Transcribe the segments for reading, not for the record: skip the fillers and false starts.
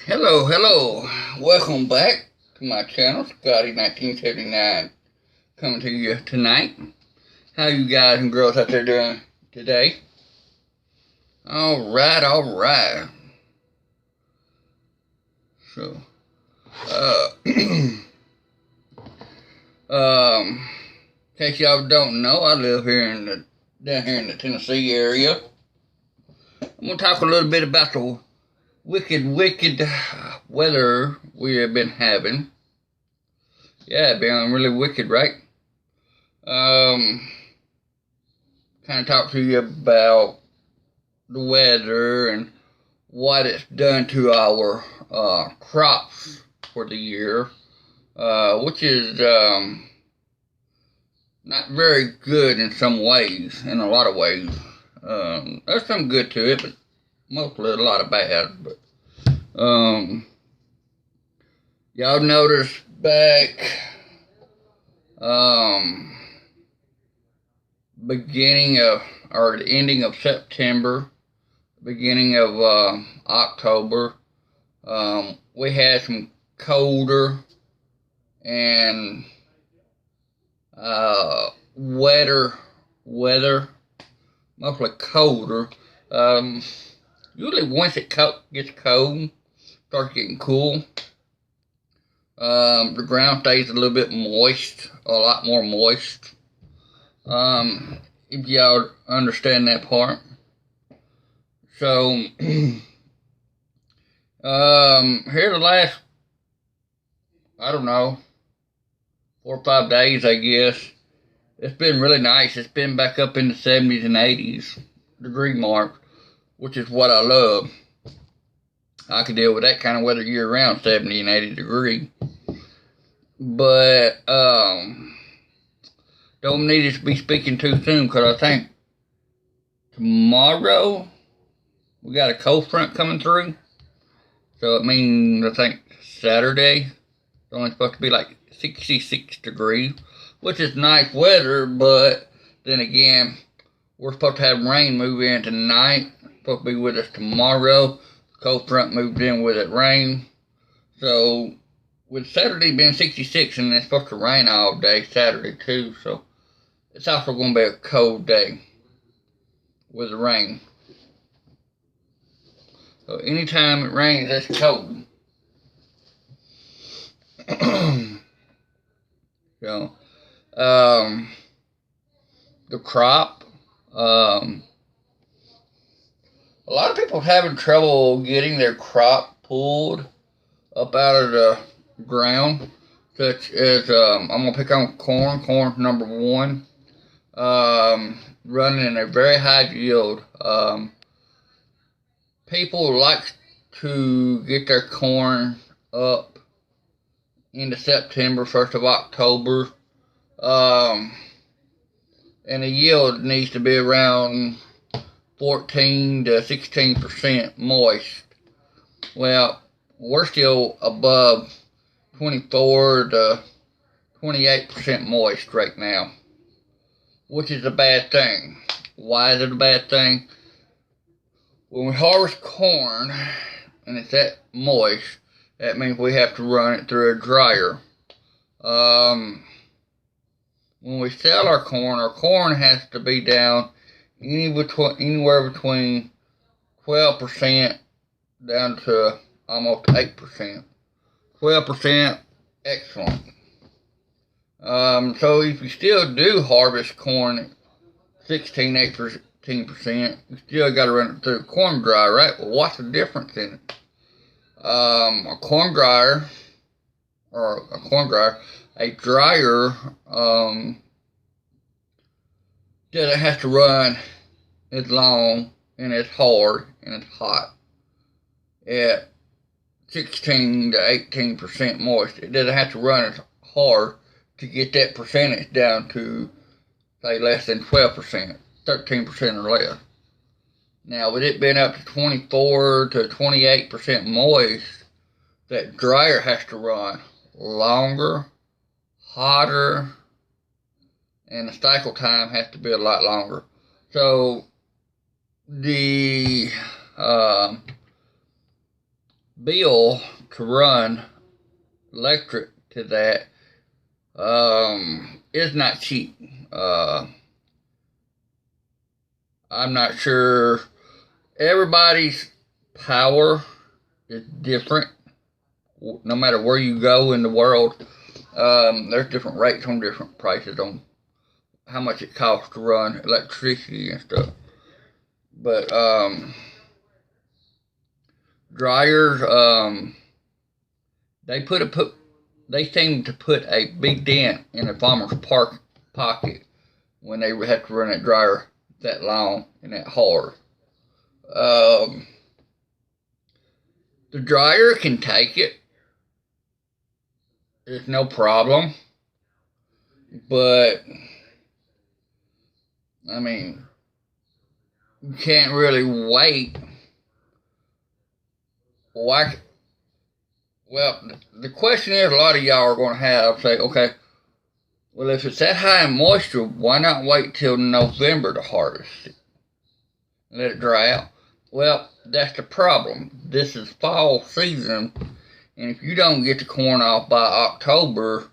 Hello. Welcome back to my channel, Scotty1979, coming to you tonight. How you guys and girls out there doing today? Alright. So, in case y'all don't know, I live down here in the Tennessee area. I'm gonna talk a little bit about the wicked weather we have been having. Yeah, it's been really wicked, right? Kind of talk to you about the weather and what it's done to our crops for the year, which is not very good in some ways, in a lot of ways. There's some good to it, but mostly a lot of bad. But y'all notice back beginning of or the ending of September, beginning of October, we had some colder and wetter weather, mostly colder. Usually once it gets cold, starts getting cool, the ground stays a little bit moist, a lot more moist. If y'all understand that part. So, here the last, I don't know, 4 or 5 days, I guess, it's been really nice. It's been back up in the 70s and 80s degree mark, which is what I love. I can deal with that kind of weather year round, 70 and 80 degree. But, don't need to be speaking too soon, because I think tomorrow we got a cold front coming through. So it means, I think, Saturday, it's only supposed to be like 66 degrees, which is nice weather, but then again, we're supposed to have rain move in tonight. It's supposed to be with us tomorrow. Cold front moved in with it rain. So, with Saturday being 66, and it's supposed to rain all day Saturday too, so it's also going to be a cold day with the rain. So anytime it rains, it's cold. So, the crop, a lot of people having trouble getting their crop pulled up out of the ground, such as, I'm going to pick on corn number one, running a very high yield. People like to get their corn up into September, 1st of October, and the yield needs to be around 14 to 16% moist. Well, we're still above 24 to 28% moist right now, which is a bad thing. Why is it a bad thing? When we harvest corn and it's that moist, that means we have to run it through a dryer. When we sell our corn has to be down anywhere between 12% down to almost 8%. 12%, excellent. So if you still do harvest corn at 16, 18%, you still got to run it through a corn dryer, right? Well, what's the difference in it? A dryer, doesn't have to run as long and as hard and as hot at 16 to 18% moist. It doesn't have to run as hard to get that percentage down to, say, less than 12%, 13% or less. Now, with it being up to 24 to 28% moist, that dryer has to run longer, hotter, and the cycle time has to be a lot longer. So, the bill to run electric to that is not cheap. I'm not sure. Everybody's power is different. No matter where you go in the world, there's different rates on different prices on how much it costs to run electricity and stuff. But dryers, they seem to put a big dent in the farmer's pocket when they have to run that dryer that long and that hard. The dryer can take it. It's no problem. But, I mean, you can't really wait. Why? Well, the question is, a lot of y'all are going to have say, okay, well, if it's that high in moisture, why not wait till November to harvest it? Let it dry out. Well, that's the problem. This is fall season, and if you don't get the corn off by October,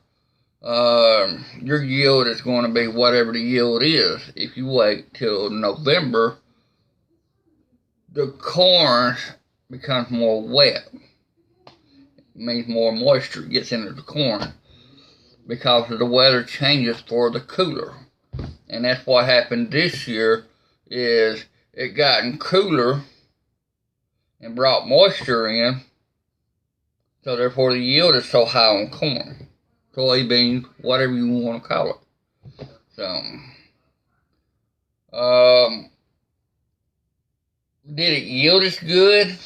your yield is going to be whatever the yield is. If you wait till November, the corn becomes more wet. It means more moisture gets into the corn because the weather changes for the cooler. And that's what happened this year is it gotten cooler and brought moisture in, so therefore the yield is so high on corn, soybeans, whatever you want to call it. So, did it yield as good?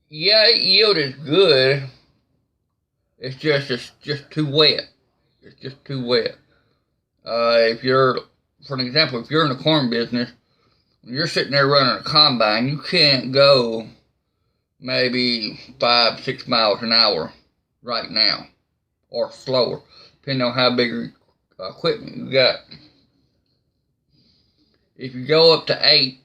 Yeah, it yielded good. It's just too wet. It's just too wet. If you're, for an example, if you're in the corn business, when you're sitting there running a combine, you can't go maybe 5-6 miles an hour right now, or slower, depending on how big your equipment you got. If you go up to 8,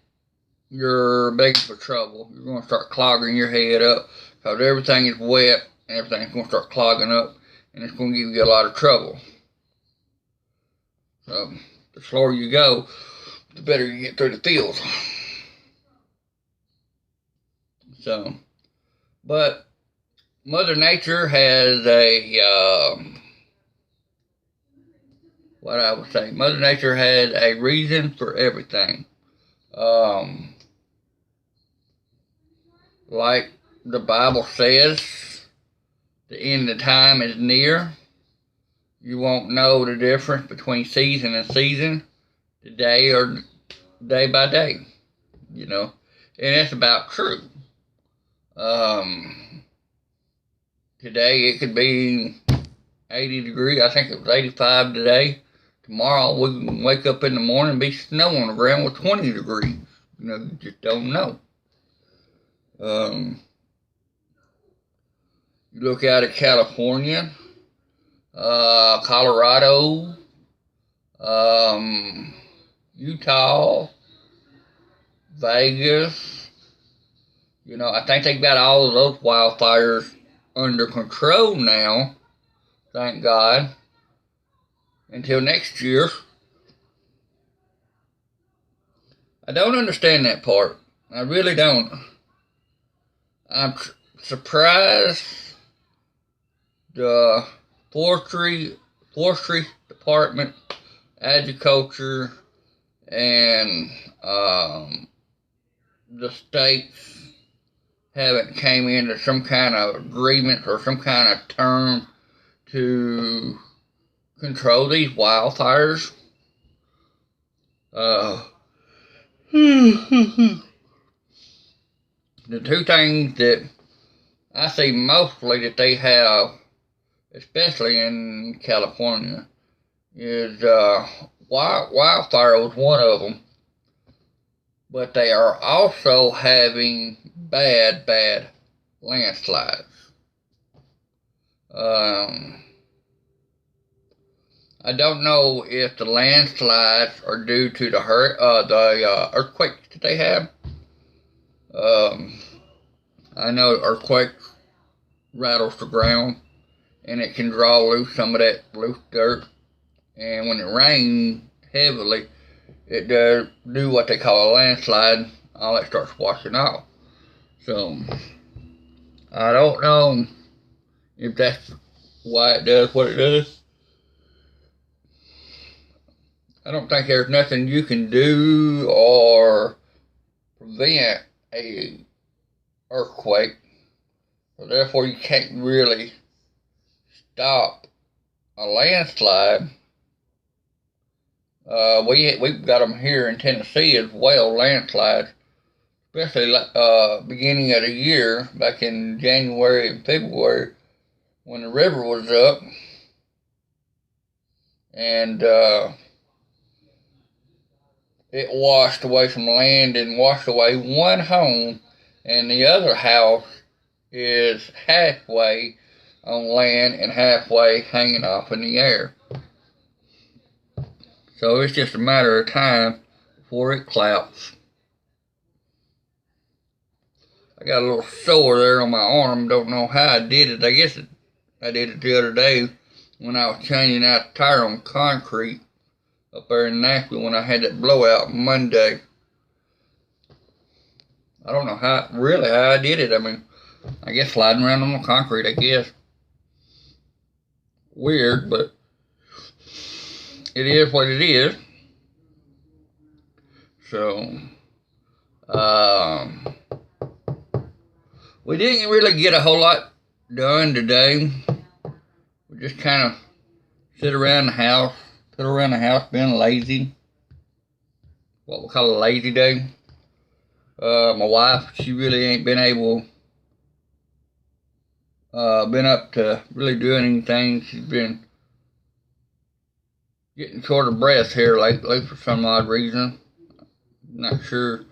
you're begging for trouble. You're going to start clogging your head up because everything is wet and everything's going to start clogging up, and it's going to give you a lot of trouble. So the slower you go, the better you get through the fields. So, but Mother Nature has Mother Nature has a reason for everything. Like the Bible says, the end of time is near. You won't know the difference between season and season, day or day by day, and that's about true. Today it could be 80 degrees. I think it was 85 today. Tomorrow we can wake up in the morning and be snow on the ground with 20 degrees. You just don't know. You look out at California, Colorado, Utah, Vegas. I think they've got all of those wildfires under control now. Thank God. Until next year. I don't understand that part. I really don't. I'm surprised the forestry department, agriculture, and the states haven't came into some kind of agreement or some kind of term to control these wildfires. The two things that I see mostly that they have, especially in California, is wildfire was one of them. But they are also having bad landslides. I don't know if the landslides are due to the earthquakes that they have, I know earthquakes rattles the ground, and it can draw loose some of that loose dirt. And when it rains heavily, it does do what they call a landslide. All that starts washing off. So I don't know if that's why it does what it does. I don't think there's nothing you can do or prevent a earthquake. So therefore you can't really stop a landslide. We've got them here in Tennessee as well, landslides, especially beginning of the year, back in January and February, when the river was up, and it washed away some land and washed away one home, and the other house is halfway on land and halfway hanging off in the air. So it's just a matter of time before it collapses. I got a little sore there on my arm. Don't know how I did it. I guess I did it the other day when I was changing out the tire on concrete up there in Nashville when I had that blowout Monday. I don't know how I did it. I mean, I guess sliding around on the concrete, I guess. Weird, but it is what it is. So, we didn't really get a whole lot done today. We just kind of sit around the house, being lazy. What we call a lazy day. My wife, she really ain't been up to really doing anything. She's been getting short of breath here lately for some odd reason. Not sure.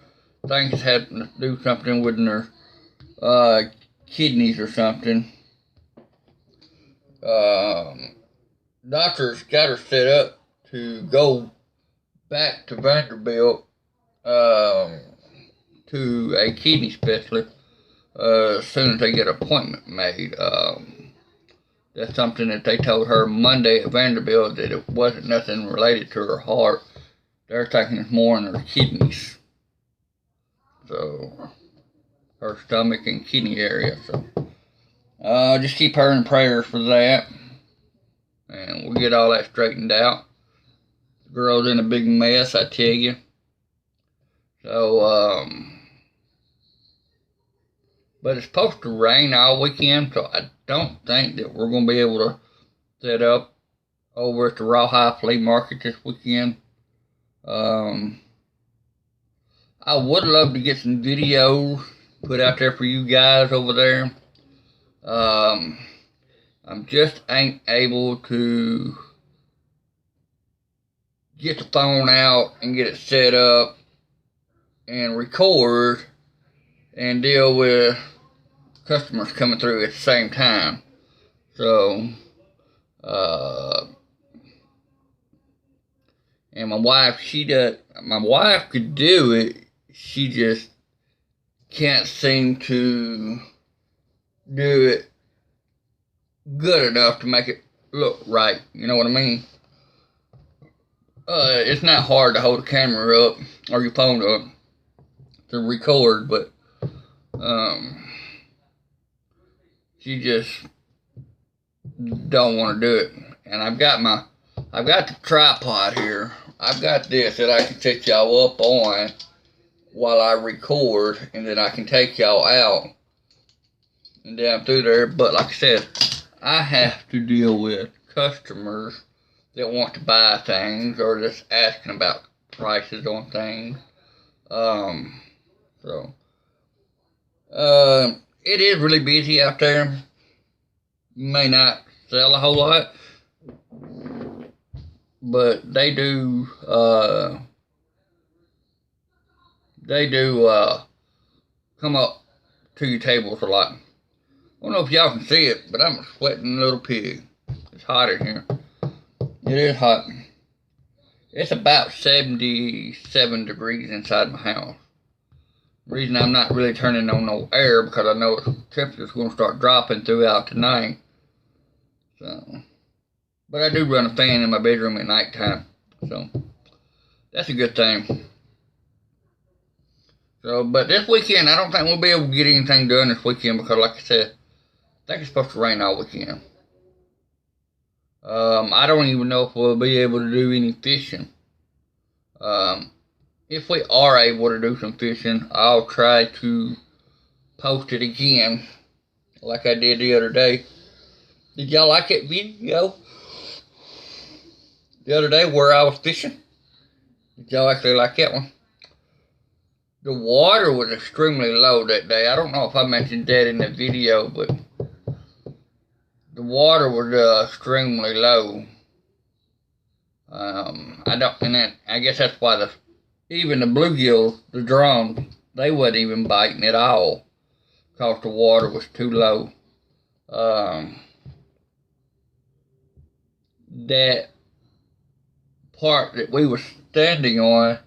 I think it's having to do something with her kidneys or something. Doctors got her set up to go back to Vanderbilt to a kidney specialist as soon as they get an appointment made. That's something that they told her Monday at Vanderbilt, that it wasn't nothing related to her heart. They're thinking it's more in her kidneys. So, her stomach and kidney area. So, just keep her in prayer for that. And we'll get all that straightened out. The girl's in a big mess, I tell you. So, but it's supposed to rain all weekend, so I don't think that we're going to be able to set up over at the Rawhide Flea Market this weekend. I would love to get some videos put out there for you guys over there. I'm just ain't able to get the phone out and get it set up and record and deal with customers coming through at the same time. So, and my wife could do it. She just can't seem to do it good enough to make it look right. You know what I mean? It's not hard to hold a camera up or your phone up to record, but she just don't want to do it. And I've got the tripod here. I've got this that I can take y'all up on while I record, and then I can take y'all out and down through there. But like I said, I have to deal with customers that want to buy things or just asking about prices on things. It is really busy out there. You may not sell a whole lot, but they do come up to your tables a lot. I don't know if y'all can see it, but I'm a sweating little pig. It's hot in here. It is hot. It's about 77 degrees inside my house. The reason I'm not really turning on no air because I know the temperature's going to start dropping throughout the night. So, but I do run a fan in my bedroom at nighttime, so that's a good thing. So, but this weekend, I don't think we'll be able to get anything done this weekend because, like I said, I think it's supposed to rain all weekend. I don't even know if we'll be able to do any fishing. If we are able to do some fishing, I'll try to post it again like I did the other day. Did y'all like that video the other day where I was fishing? Did y'all actually like that one? The water was extremely low that day. I don't know if I mentioned that in the video, but the water was extremely low. I guess that's why even the bluegills, the drums, they wasn't even biting at all because the water was too low. That part that we were standing on,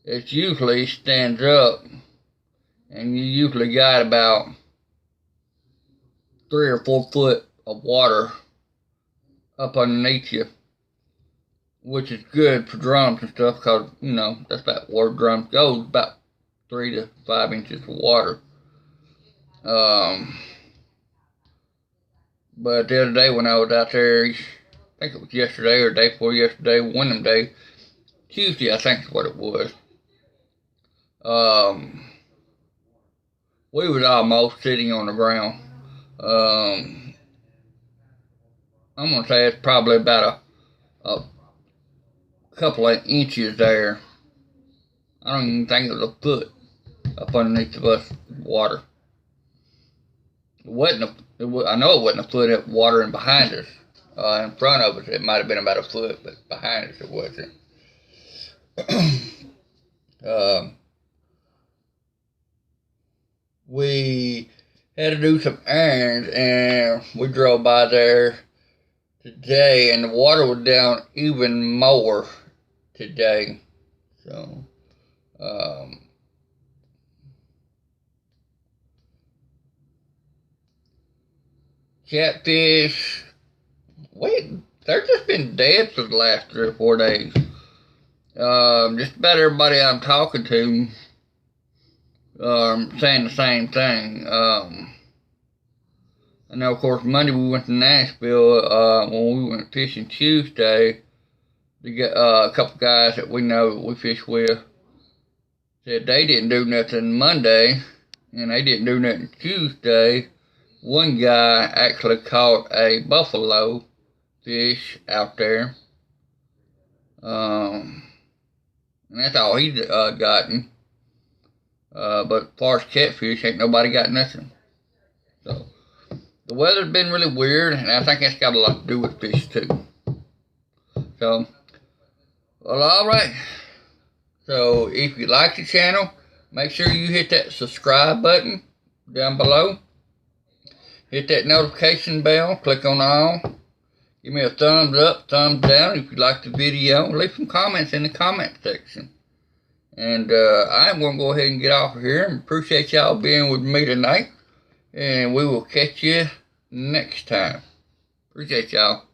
it usually stands up, and you usually got about 3 or 4 foot of water up underneath you, which is good for drums and stuff because, you know, that's about where drums goes, about 3 to 5 inches of water. But the other day when I was out there, I think it was yesterday or day before yesterday, one of them days, Tuesday I think is what it was. We was almost sitting on the ground. I'm gonna say it's probably about a couple of inches there. I don't even think it was a foot up underneath of us water. It wasn't I know it wasn't a foot of water in behind us. In front of us it might have been about a foot, but behind us it wasn't. We had to do some errands, and we drove by there today, and the water was down even more today. So, catfish, they've just been dead for the last 3 or 4 days. Just about everybody I'm talking to saying the same thing. I know, of course, Monday we went to Nashville. When we went fishing Tuesday, a couple guys that we know that we fish with said they didn't do nothing Monday, and they didn't do nothing Tuesday. One guy actually caught a buffalo fish out there. And that's all he's gotten. But as far as catfish, ain't nobody got nothing. So, the weather's been really weird, and I think that's got a lot to do with fish, too. So, well, alright. So, if you like the channel, make sure you hit that subscribe button down below. Hit that notification bell, click on all. Give me a thumbs up, thumbs down if you like the video. Leave some comments in the comment section. And I'm going to go ahead and get off of here. And appreciate y'all being with me tonight. And we will catch you next time. Appreciate y'all.